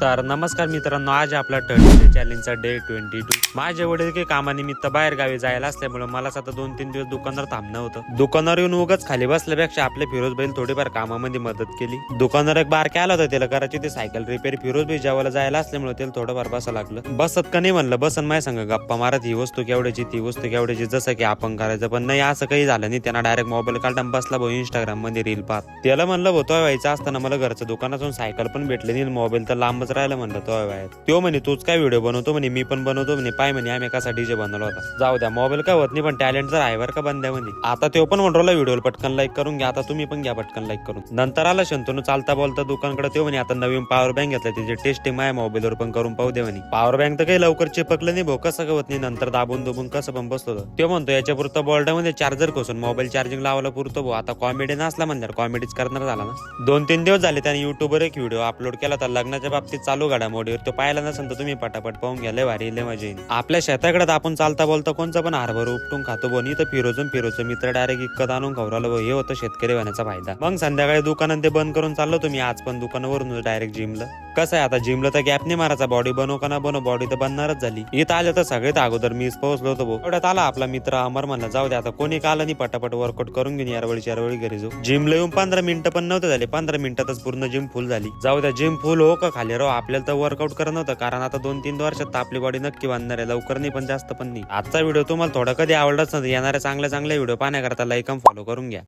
तर नमस्कार मित्रांनो, आज आपला 30 चॅलेंजचा डे 22। माझे वडील काही कामानिमित्त बाहेर गावी जायला असल्यामुळे मलाच आता 2-3 दिवस दुकानावर थांबणं होतं। दुकानावर येऊन उगाच खाली बसल्यापेक्षा आपले फिरोज भाई थोडीफार कामामध्ये मदत केली। दुकानावर एक बार आला होता, त्याला करायची ती सायकल रिपेअर। फिरोज भाई जेवायला जायला असल्यामुळे त्याला थोडंफार बसा लागलं। बसत का नाही म्हणलं, बसन माय सांग गप्पा मारत ही वस्तू केवढ्याची ती वस्तू केवढ्याची, जसं की आपण करायचं। पण नाही, असं काही झालं नाही। त्यांना डायरेक्ट मोबाईल काढून बसला भाऊ इंस्टाग्राम मध्ये रील पाहत। त्याला म्हणलं होतो व्हायचं असताना मला घरचं दुकानातून सायकल पण भेटले नाही, मोबाईल तर लांबच राहिला। म्हणलं तो बाहेर तो म्हणे तूच काय व्हिडिओ बनवतो म्हणे, मी पण बनवतो म्हणे, पाय म्हणे आम्ही कसा डीजे बनवला होता। जाऊ द्या, मोबाईल काय होत नाही पण टॅलेंट तर आहे बरं का बंद्यामध्ये। आता तो पण म्हणला व्हिडिओ पटकन लाईक करून घ्या, आता तुम्ही पण घ्या पटकन लाईक करून। नंतर आला शंतनू चालता बोलता दुकानकडे, तो म्हणे आता नवीन पॉवर बँक घेतला, त्याची टेस्टिंग माझ्या मोबाईलवर पण करून पाहू दे म्हणे। पॉवर बँक तर काही लवकर चिपकलं नाही भाऊ, कसं होत नाही। नंतर दाबून दुबून कसं पण बसलो तो म्हणतो याच्या पुरतं बोर्डामध्ये चार्जर घुसून मोबाईल चार्जिंग लावायला पुरतो भाऊ। आता कॉमेडी नसला म्हणल्यावर कॉमेडीच करणार झाला ना। 2-3 दिवस झाले त्याने युट्यूबवर एक व्हिडिओ अपलोड केला होता लग्नाच्या बाबतीत चालू घडामोडीवर। तो पाहिला नसेल तर तुम्ही पटापट पाहून घ्या, लय भारी लय मजा येईल। आपल्या शेताकडे आपण चालता बोलता कोणचा पण हरभर उपटून खातो बोनी, तर फिरोजून मित्र डायरेक्ट इक्कत आणून खवराला हे होतं शेतकरी होण्याचा फायदा। मग संध्याकाळी दुकानात ते बंद करून चाललो तुम्ही आज पण दुकानावरून डायरेक्ट जिमला। कसं आहे आता जिमला तर गॅप नाही मारायचा, बॉडी बनव का ना बनव, बॉडी तर बनणारच झाली। इथं आलं तर सगळ्यात अगोदर मीच पोहोचलो होतो भाऊ। एवढ्यात आला आपला मित्र अमर, म्हणला जाऊ दे आता कोणी का आलं नाही, पटापट वर्कआउट करून घेऊन यारवळी घरी जाऊ। जिमला येऊन 15 मिनिटं पण नव्हतं झाले, 15 मिनिटातच पूर्ण जिम फुल झाली। जाऊ द्या, जिम फुल हो का खाली राहो, आपल्याला तर वर्कआउट करत नव्हतं, कारण आता 2-3 वर्षात आपली बॉडी नक्की बांधणार आहे, लवकर नाही पण जास्त पण नाही। आजचा व्हिडिओ तुम्हाला थोडा कधी आवडलाच नाही, येणाऱ्या चांगल्या व्हिडिओ पाहण्याकरता लाईक आणि फॉलो करून घ्या।